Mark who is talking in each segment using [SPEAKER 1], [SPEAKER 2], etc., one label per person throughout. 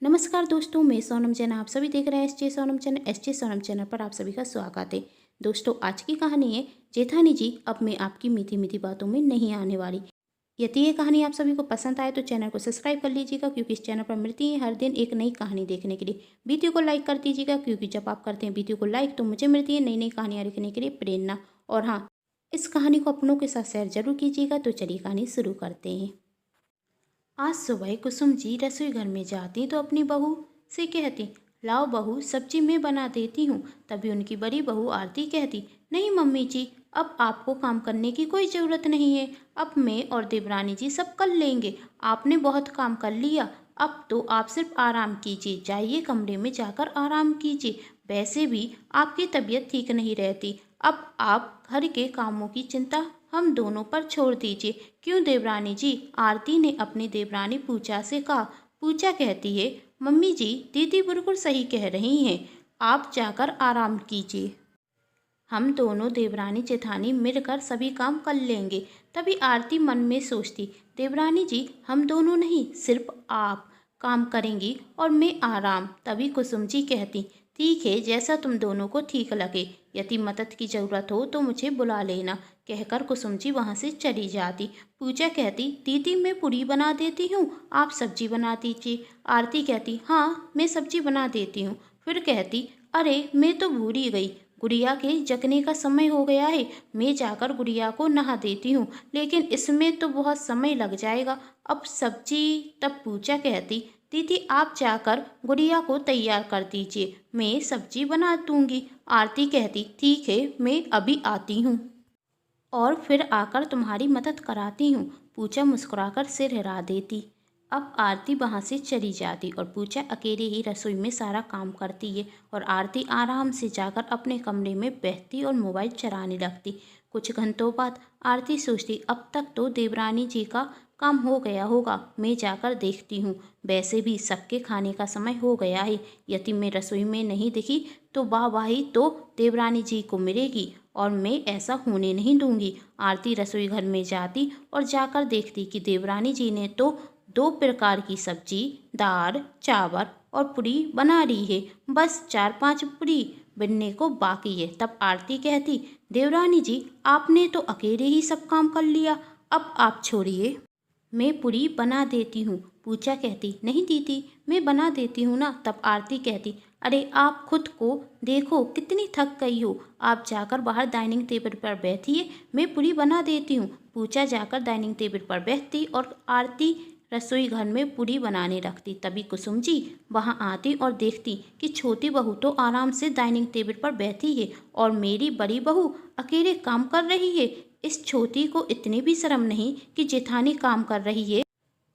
[SPEAKER 1] नमस्कार दोस्तों, मैं सोनम जैन। आप सभी देख रहे हैं एस जे सोनम चैनल। एस जे सोनम चैनल पर आप सभी का स्वागत है। दोस्तों, आज की कहानी है जेठानी जी अब मैं आपकी मीठी मीठी बातों में नहीं आने वाली। यदि ये कहानी आप सभी को पसंद आए तो चैनल को सब्सक्राइब कर लीजिएगा, क्योंकि इस चैनल पर मिलती है हर दिन एक नई कहानी देखने के लिए। वीडियो को लाइक कर दीजिएगा, क्योंकि जब आप करते हैं वीडियो को लाइक तो मुझे मिलती है नई नई कहानियाँ लिखने के लिए प्रेरणा। और हाँ, इस कहानी को अपनों के साथ शेयर जरूर कीजिएगा। तो चलिए कहानी शुरू करते हैं। आज सुबह कुसुम जी रसोई घर में जाती तो अपनी बहू से कहती, लाओ बहू, सब्जी मैं बना देती हूँ। तभी उनकी बड़ी बहू आरती कहती, नहीं मम्मी जी, अब आपको काम करने की कोई ज़रूरत नहीं है। अब मैं और देवरानी जी सब कर लेंगे। आपने बहुत काम कर लिया, अब तो आप सिर्फ आराम कीजिए। जाइए कमरे में जाकर आराम कीजिए। वैसे भी आपकी तबीयत ठीक नहीं रहती। अब आप घर के कामों की चिंता हम दोनों पर छोड़ दीजिए। क्यों देवरानी जी? आरती ने अपनी देवरानी पूजा से कहा। पूजा कहती है, मम्मी जी, दीदी बिल्कुल सही कह रही हैं, आप जाकर आराम कीजिए। हम दोनों देवरानी जेठानी मिलकर सभी काम कर लेंगे। तभी आरती मन में सोचती, देवरानी जी, हम दोनों नहीं, सिर्फ आप काम करेंगी और मैं आराम। तभी कुसुम जी कहती, ठीक है, जैसा तुम दोनों को ठीक लगे। यदि मदद की ज़रूरत हो तो मुझे बुला लेना। कहकर कुसुम जी वहाँ से चली जाती। पूजा कहती, दीदी मैं पूरी बना देती हूँ, आप सब्जी बना दीजिए। आरती कहती, हाँ मैं सब्जी बना देती हूँ। फिर कहती, अरे मैं तो भूल ही गई, गुड़िया के जगने का समय हो गया है। मैं जाकर गुड़िया को नहा देती हूँ, लेकिन इसमें तो बहुत समय लग जाएगा। अब सब्जी। तब पूजा कहती, दीदी आप जाकर गुड़िया को तैयार कर दीजिए, मैं सब्जी बना दूंगी। आरती कहती, ठीक है, मैं अभी आती हूँ और फिर आकर तुम्हारी मदद कराती हूँ। पूजा मुस्कुराकर सिर हिला देती। अब आरती वहाँ से चली जाती और पूजा अकेले ही रसोई में सारा काम करती है और आरती आराम से जाकर अपने कमरे में बैठती और मोबाइल चलाने लगती। कुछ घंटों बाद आरती सोचती, अब तक तो देवरानी जी का काम हो गया होगा, मैं जाकर देखती हूँ। वैसे भी सबके खाने का समय हो गया है। यदि मैं रसोई में नहीं दिखी तो वाहवाही तो देवरानी जी को मिलेगी और मैं ऐसा होने नहीं दूंगी। आरती रसोई घर में जाती और जाकर देखती कि देवरानी जी ने तो 2 प्रकार की सब्जी, दाल, चावल और पूरी बना ली है। बस 4-5 पूरी बनने को बाकी है। तब आरती कहती, देवरानी जी, आपने तो अकेले ही सब काम कर लिया, अब आप छोड़िए, मैं पूरी बना देती हूँ। पूजा कहती, नहीं दीदी, मैं बना देती हूँ ना। तब आरती कहती, अरे आप खुद को देखो, कितनी थक गई हो। आप जाकर बाहर डाइनिंग टेबल पर बैठिए, मैं पूरी बना देती हूँ। पूजा जाकर डाइनिंग टेबल पर बैठती और आरती रसोई घर में पूरी बनाने लगती। तभी कुसुम जी वहाँ आती और देखती कि छोटी बहू तो आराम से डाइनिंग टेबल पर बैठी है और मेरी बड़ी बहू अकेले काम कर रही है। इस छोटी को इतनी भी शर्म नहीं कि जेठानी काम कर रही है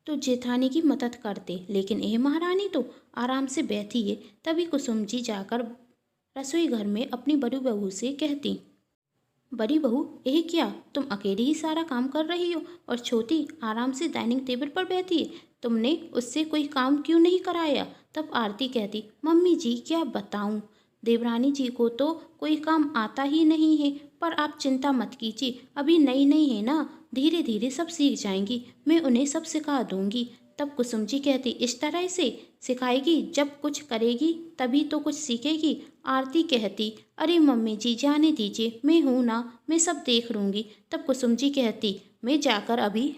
[SPEAKER 1] तो जेठानी की मदद करते, लेकिन यह महारानी तो आराम से बैठी है। तभी कुसुम जी जाकर रसोई घर में अपनी बड़ी बहू से कहती, बड़ी बहू, यह क्या, तुम अकेले ही सारा काम कर रही हो और छोटी आराम से डाइनिंग टेबल पर बैठी है, तुमने उससे कोई काम क्यों नहीं कराया? तब आरती कहती, मम्मी जी क्या बताऊं, देवरानी जी को तो कोई काम आता ही नहीं है। पर आप चिंता मत कीजिए, अभी नई नई है ना, धीरे धीरे सब सीख जाएंगी, मैं उन्हें सब सिखा दूंगी। तब कुसुम जी कहती, इस तरह से सिखाएगी? जब कुछ करेगी तभी तो कुछ सीखेगी। आरती कहती, अरे मम्मी जी जाने दीजिए, मैं हूँ ना, मैं सब देख लूँगी। तब कुसुम जी कहती, मैं जाकर अभी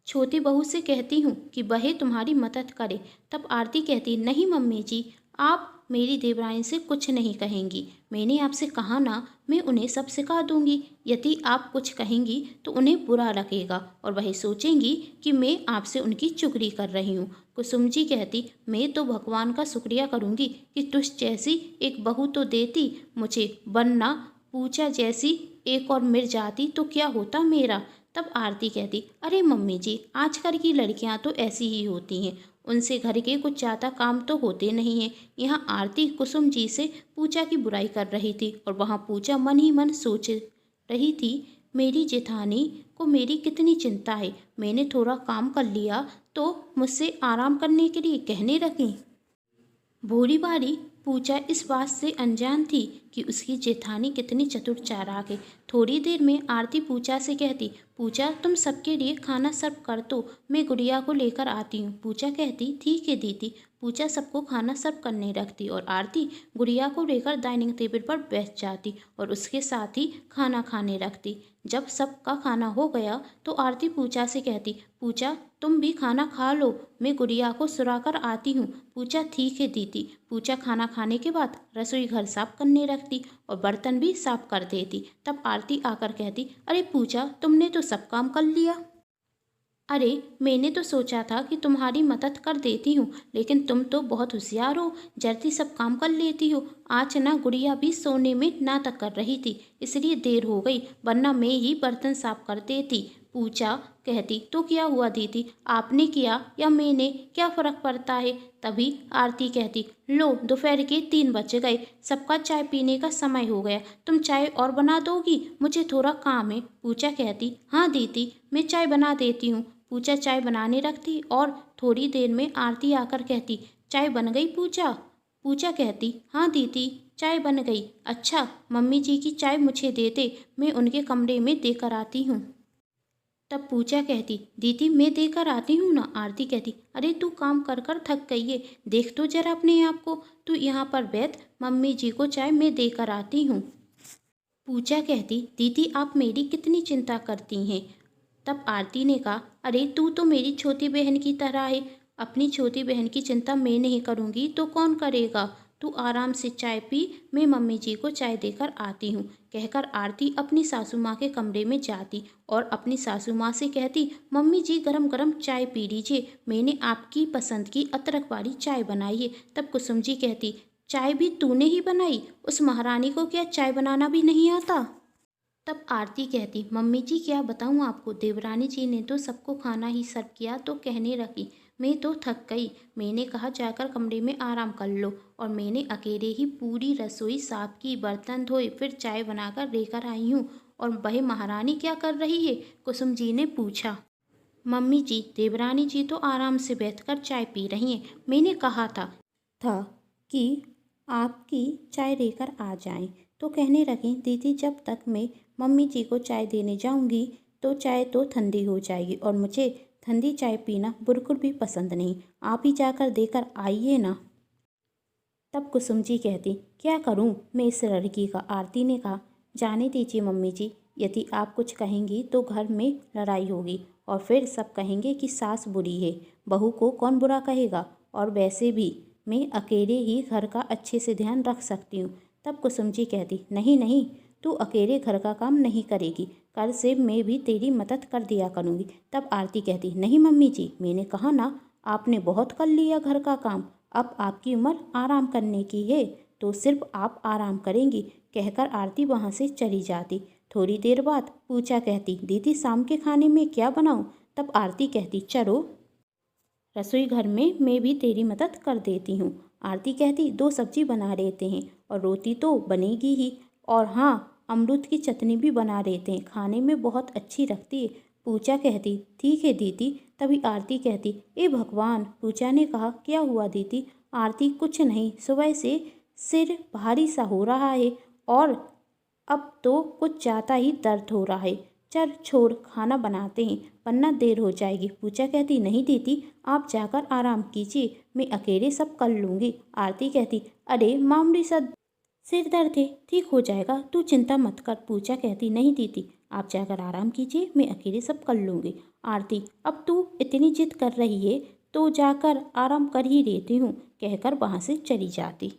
[SPEAKER 1] छोटी बहू से कहती हूँ कि वह तुम्हारी मदद करे। तब आरती कहती, नहीं मम्मी जी, आप मेरी देवरानी से कुछ नहीं कहेंगी, मैंने आपसे कहा ना, मैं उन्हें सब सिखा दूंगी। यदि आप कुछ कहेंगी तो उन्हें बुरा लगेगा और वह सोचेंगी कि मैं आपसे उनकी चुगली कर रही हूँ। कुसुम जी कहती, मैं तो भगवान का शुक्रिया करूँगी कि तुझ जैसी एक बहू तो देती मुझे, वरना पूजा जैसी एक और मिल जाती तो क्या होता मेरा। तब आरती कहती, अरे मम्मी जी, आजकल की लड़कियां तो ऐसी ही होती हैं, उनसे घर के कुछ ज़्यादा काम तो होते नहीं हैं। यहाँ आरती कुसुम जी से पूजा की बुराई कर रही थी और वहाँ पूजा मन ही मन सोच रही थी, मेरी जेठानी को मेरी कितनी चिंता है, मैंने थोड़ा काम कर लिया तो मुझसे आराम करने के लिए कहने लगी। भोली भाली पूजा इस बात से अनजान थी कि उसकी जेठानी कितनी चतुर चालाक है। थोड़ी देर में आरती पूजा से कहती, पूजा तुम सबके लिए खाना सर्व कर दो, मैं गुड़िया को लेकर आती हूँ। पूजा कहती ठीक है दीदी। पूजा सबको खाना सर्व करने रखती और आरती गुड़िया को लेकर डाइनिंग टेबल पर बैठ जाती और उसके साथ ही खाना खाने लगती। जब सबका खाना हो गया तो आरती पूजा से कहती, पूजा तुम भी खाना खा लो, मैं गुड़िया को सुला कर आती हूँ। पूजा ठीक है दीदी। पूजा खाना खाने के बाद रसोई घर साफ करने रखती और बर्तन भी साफ कर देती। तब आरती आकर कहती, अरे पूजा तुमने तो सब काम कर लिया। अरे मैंने तो सोचा था कि तुम्हारी मदद कर देती हूँ, लेकिन तुम तो बहुत होशियार हो, जल्दी सब काम कर लेती हो। आज ना गुड़िया भी सोने में नाटक कर रही थी, इसलिए देर हो गई, वरना मैं ही बर्तन साफ कर देती। पूजा कहती, तो क्या हुआ दीदी, आपने किया या मैंने, क्या फ़र्क पड़ता है। तभी आरती कहती, लो दोपहर के 3 बज गए, सबका चाय पीने का समय हो गया, तुम चाय और बना दोगी, मुझे थोड़ा काम है। पूजा कहती, हाँ दीदी मैं चाय बना देती हूँ। पूजा चाय बनाने रखती और थोड़ी देर में आरती आकर कहती, चाय बन गई पूजा। पूजा कहती, हाँ दीदी चाय बन गई। अच्छा मम्मी जी की चाय मुझे दे दे, मैं उनके कमरे में देकर आती हूँ। तब पूजा कहती, दीदी मैं देकर आती हूँ ना। आरती कहती, अरे तू काम कर कर थक गई है, देख तो जरा अपने आप को, तू यहाँ पर बैठ, मम्मी जी को चाय मैं देकर आती हूँ। पूजा कहती, दीदी आप मेरी कितनी चिंता करती हैं। तब आरती ने कहा, अरे तू तो मेरी छोटी बहन की तरह है, अपनी छोटी बहन की चिंता मैं नहीं करूँगी तो कौन करेगा। तू आराम से चाय पी, मैं मम्मी जी को चाय देकर आती हूँ। कहकर आरती अपनी सासू माँ के कमरे में जाती और अपनी सासू माँ से कहती, मम्मी जी गरम गरम चाय पी लीजिए, मैंने आपकी पसंद की अदरक वाली चाय बनाई है। तब कुसुम जी कहती, चाय भी तूने ही बनाई, उस महारानी को क्या चाय बनाना भी नहीं आता। तब आरती कहती, मम्मी जी क्या बताऊँ आपको, देवरानी जी ने तो सबको खाना ही सर्व किया तो कहने लगी, मैं तो थक गई, मैंने कहा जाकर कमरे में आराम कर लो, और मैंने अकेले ही पूरी रसोई साफ की, बर्तन धोए, फिर चाय बनाकर लेकर आई हूँ। और वह महारानी क्या कर रही है, कुसुम जी ने पूछा। मम्मी जी देवरानी जी तो आराम से बैठकर चाय पी रही हैं, मैंने कहा था कि आपकी चाय लेकर आ जाएं, तो कहने लगी, दीदी जब तक मैं मम्मी जी को चाय देने जाऊंगी तो चाय तो ठंडी हो जाएगी और मुझे ठंडी चाय पीना बिल्कुल भी पसंद नहीं, आप ही जाकर देकर आइए ना। तब कुसुम जी कहती, क्या करूं मैं इस लड़की का। आरती ने कहा, जाने दीजिए मम्मी जी, यदि आप कुछ कहेंगी तो घर में लड़ाई होगी और फिर सब कहेंगे कि सास बुरी है, बहू को कौन बुरा कहेगा, और वैसे भी मैं अकेले ही घर का अच्छे से ध्यान रख सकती हूँ। तब कुसुम जी कहती, नहीं नहीं, तू अकेले घर का काम नहीं करेगी, कल से मैं भी तेरी मदद कर दिया करूँगी। तब आरती कहती, नहीं मम्मी जी, मैंने कहा ना, आपने बहुत कर लिया घर का काम, अब आपकी उम्र आराम करने की है, तो सिर्फ आप आराम करेंगी। कहकर आरती वहाँ से चली जाती। थोड़ी देर बाद पूजा कहती, दीदी शाम के खाने में क्या बनाऊँ। तब आरती कहती, चलो रसोई घर में मैं भी तेरी मदद कर देती हूँ। आरती कहती, 2 सब्जी बना लेते हैं और रोटी तो बनेगी ही, और हाँ अमरूद की चटनी भी बना लेते हैं, खाने में बहुत अच्छी लगती है। पूजा कहती, ठीक है दीदी। तभी आरती कहती, ए भगवान। पूजा ने कहा, क्या हुआ दीदी। आरती, कुछ नहीं, सुबह से सिर भारी सा हो रहा है और अब तो कुछ ज़्यादा ही दर्द हो रहा है, चल छोड़, खाना बनाते हैं वरना देर हो जाएगी। पूजा कहती, नहीं दीदी आप जाकर आराम कीजिए, मैं अकेले सब कर लूँगी। आरती कहती, अरे मामूली सा सिर दर्द है, ठीक हो जाएगा, तू चिंता मत कर। पूजा कहती, नहीं दीदी आप जाकर आराम कीजिए, मैं अकेले सब कर लूँगी। आरती, अब तू इतनी जिद कर रही है तो जाकर आराम कर ही लेती हूँ, कहकर वहाँ से चली जाती।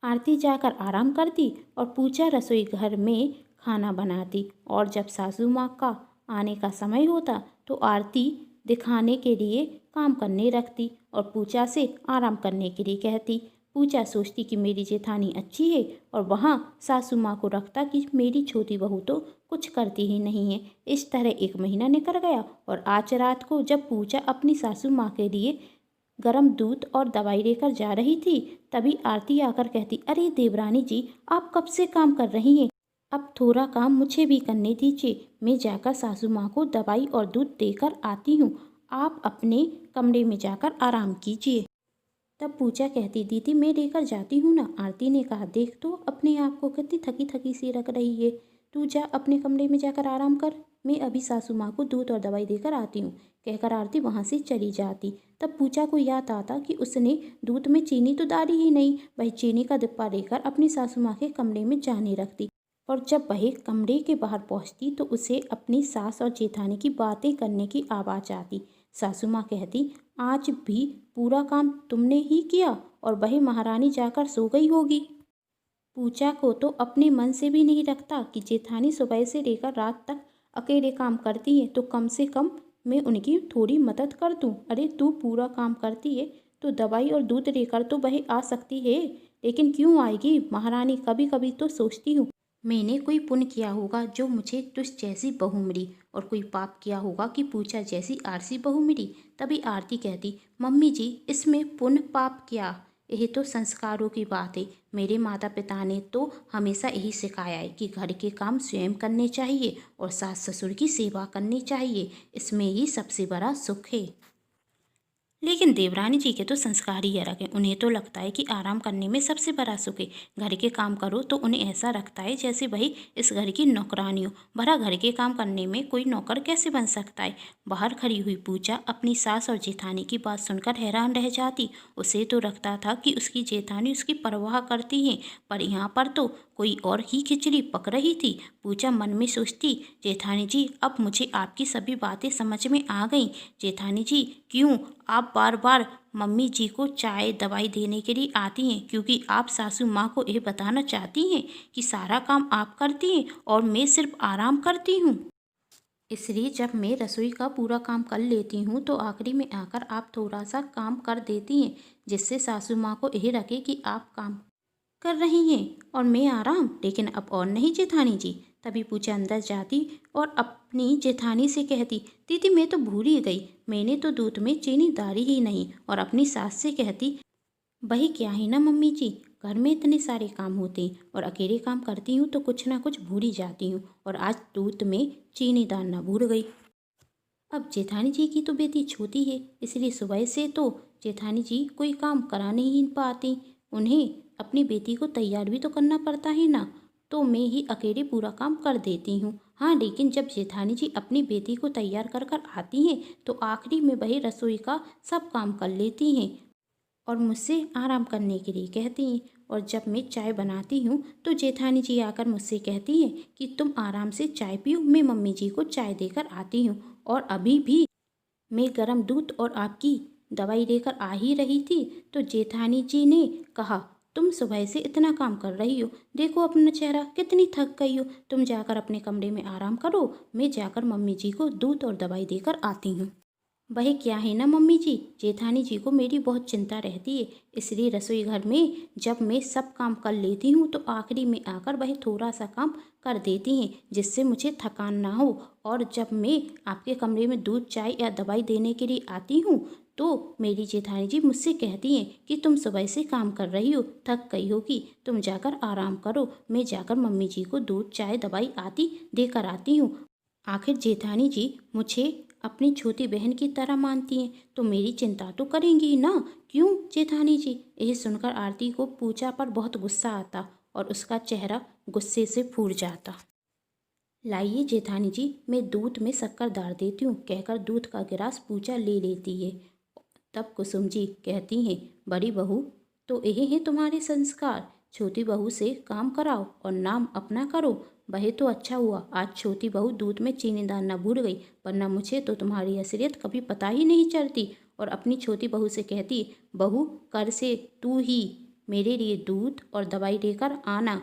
[SPEAKER 1] आरती जाकर आराम करती और पूजा रसोई घर में खाना बनाती, और जब सासू माँ का आने का समय होता तो आरती दिखाने के लिए काम करने रखती और पूजा से आराम करने के लिए कहती। पूजा सोचती कि मेरी जेठानी अच्छी है और वहाँ सासू माँ को रखता कि मेरी छोटी बहू तो कुछ करती ही नहीं है। इस तरह 1 महीना निकल गया और आज रात को जब पूजा अपनी सासू माँ के लिए गरम दूध और दवाई लेकर जा रही थी, तभी आरती आकर कहती, अरे देवरानी जी आप कब से काम कर रही हैं, अब थोड़ा काम मुझे भी करने दीजिए, मैं जाकर सासू माँ को दवाई और दूध देकर आती हूँ, आप अपने कमरे में जाकर आराम कीजिए। तब पूजा कहती, दीदी मैं लेकर जाती हूँ ना। आरती ने कहा, देख तो अपने आप को कितनी थकी थकी सी रख रही है, तू जा अपने कमरे में जाकर आराम कर। मैं अभी सासू माँ को दूध और दवाई देकर आती हूँ, कहकर आरती वहाँ से चली जाती। तब पूजा को याद आता कि उसने दूध में चीनी तो डाली ही नहीं। वह चीनी का डिब्बा लेकर अपनी सासू माँ के कमरे में जाने रखती और जब वह कमरे के बाहर पहुँचती तो उसे अपनी सास और जेठानी की बातें करने की आवाज़ आती। सासू माँ कहती, आज भी पूरा काम तुमने ही किया और वह महारानी जाकर सो गई होगी। पूजा को तो अपने मन से भी नहीं रखता कि जेठानी सुबह से लेकर रात तक अकेले काम करती है, तो कम से कम मैं उनकी थोड़ी मदद कर दूं। अरे तू पूरा काम करती है तो दवाई और दूध लेकर तो वह आ सकती है, लेकिन क्यों आएगी महारानी? कभी कभी तो सोचती हूँ मैंने कोई पुण्य किया होगा जो मुझे तुझ जैसी बहू मिली, और कोई पाप किया होगा कि पूजा जैसी आरसी बहू मिली। तभी आरती कहती, मम्मी जी इसमें पुण्य पाप क्या, यह तो संस्कारों की बात है। मेरे माता पिता ने तो हमेशा यही सिखाया है कि घर के काम स्वयं करने चाहिए और सास ससुर की सेवा करनी चाहिए, इसमें ही सबसे बड़ा सुख है। लेकिन देवरानी जी के तो संस्कार ही अलग हैं। उन्हें तो लगता है कि आराम करने में सबसे बड़ा सुख है। घर के काम करो तो उन्हें ऐसा लगता है जैसे वही इस घर की नौकरानी हो। भला घर के काम करने में कोई नौकर कैसे बन सकता है? बाहर खड़ी हुई पूजा अपनी सास और जेठानी की बात सुनकर हैरान रह जाती। उसे तो लगता था कि उसकी जेठानी उसकी परवाह करती हैं, पर यहाँ पर तो कोई और ही खिचड़ी पक रही थी। पूजा मन में सोचती, जेठानी जी अब मुझे आपकी सभी बातें समझ में आ गई। जेठानी जी क्यों आप बार बार मम्मी जी को चाय दवाई देने के लिए आती हैं? क्योंकि आप सासू माँ को यह बताना चाहती हैं कि सारा काम आप करती हैं और मैं सिर्फ आराम करती हूँ। इसलिए जब मैं रसोई का पूरा काम कर लेती हूँ तो आखिरी में आकर आप थोड़ा सा काम कर देती हैं, जिससे सासू माँ को यह लगे कि आप काम कर रही हैं और मैं आराम। लेकिन अब और नहीं जेठानी जी। तभी पूजा अंदर जाती और अपनी जेठानी से कहती, दीदी मैं तो भूल ही गई, मैंने तो दूध में चीनी डाली ही नहीं। और अपनी सास से कहती, वही क्या है ना मम्मी जी, घर में इतने सारे काम होते हैं और अकेले काम करती हूँ तो कुछ ना कुछ भूल ही जाती हूँ, और आज दूध में चीनी डालना भूल गई। अब जेठानी जी की तो बेटी छोटी है, इसलिए सुबह से तो जेठानी जी कोई काम करा नहीं पाती। उन्हें अपनी बेटी को तैयार भी तो करना पड़ता है ना, तो मैं ही अकेले पूरा काम कर देती हूँ। हाँ, लेकिन जब जेठानी जी अपनी बेटी को तैयार कर कर आती हैं तो आखिरी में वही रसोई का सब काम कर लेती हैं और मुझसे आराम करने के लिए कहती हैं। और जब मैं चाय बनाती हूँ तो जेठानी जी आकर मुझसे कहती हैं कि तुम आराम से चाय पियो, मैं मम्मी जी को चाय देकर आती हूँ। और अभी भी मैं गरम दूध और आपकी दवाई लेकर आ ही रही थी तो जेठानी जी ने कहा, तुम सुबह से इतना काम कर रही हो, देखो अपना चेहरा कितनी थक गई हो, तुम जाकर अपने कमरे में आराम करो, मैं जाकर मम्मी जी को दूध और दवाई देकर आती हूँ। वह क्या है ना मम्मी जी, जेठानी जी को मेरी बहुत चिंता रहती है, इसलिए रसोई घर में जब मैं सब काम कर लेती हूँ तो आखिरी में आकर वह थोड़ा सा काम कर देती हैं, जिससे मुझे थकान ना हो। और जब मैं आपके कमरे में दूध चाय या दवाई देने के लिए आती हूँ तो मेरी जेठानी जी मुझसे कहती हैं कि तुम सुबह से काम कर रही हो, थक गई होगी, तुम जाकर आराम करो, मैं जाकर मम्मी जी को दूध चाय दवाई आदि देकर आती हूँ। आखिर जेठानी जी मुझे अपनी छोटी बहन की तरह मानती हैं तो मेरी चिंता तो करेंगी ना, क्यों जेठानी जी? यह सुनकर आरती को पूजा पर बहुत गुस्सा आता और उसका चेहरा गुस्से से फूट जाता। लाइए जेठानी जी, मैं दूध में शक्कर डाल देती हूँ, कहकर दूध का गिलास पूजा ले लेती है। तब कुसुम जी कहती हैं, बड़ी बहू तो यही है तुम्हारे संस्कार, छोटी बहू से काम कराओ और नाम अपना करो। वह तो अच्छा हुआ आज छोटी बहू दूध में चीनी डालना भूल गई, वरना मुझे तो तुम्हारी असलियत कभी पता ही नहीं चलती। और अपनी छोटी बहू से कहती, बहू कर से तू ही मेरे लिए दूध और दवाई लेकर आना।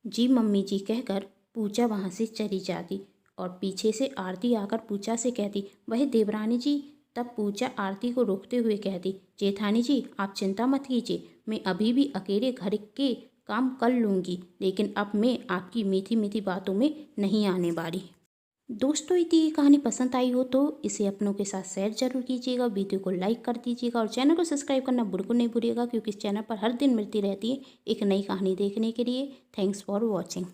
[SPEAKER 1] जी मम्मी जी कहकर पूजा वहाँ से चली जाती और पीछे से आरती आकर पूजा से कहती, वह देवरानी जी। तब पूजा आरती को रोकते हुए कहती, जेठानी जी आप चिंता मत कीजिए, मैं अभी भी अकेले घर के काम कर लूँगी, लेकिन अब मैं आपकी मीठी मीठी बातों में नहीं आने वाली। दोस्तों यदि ये कहानी पसंद आई हो तो इसे अपनों के साथ शेयर जरूर कीजिएगा, वीडियो को लाइक कर दीजिएगा और चैनल को सब्सक्राइब करना बिल्कुल नहीं भूलिएगा, क्योंकि इस चैनल पर हर दिन मिलती रहती है एक नई कहानी देखने के लिए। Thanks for watching.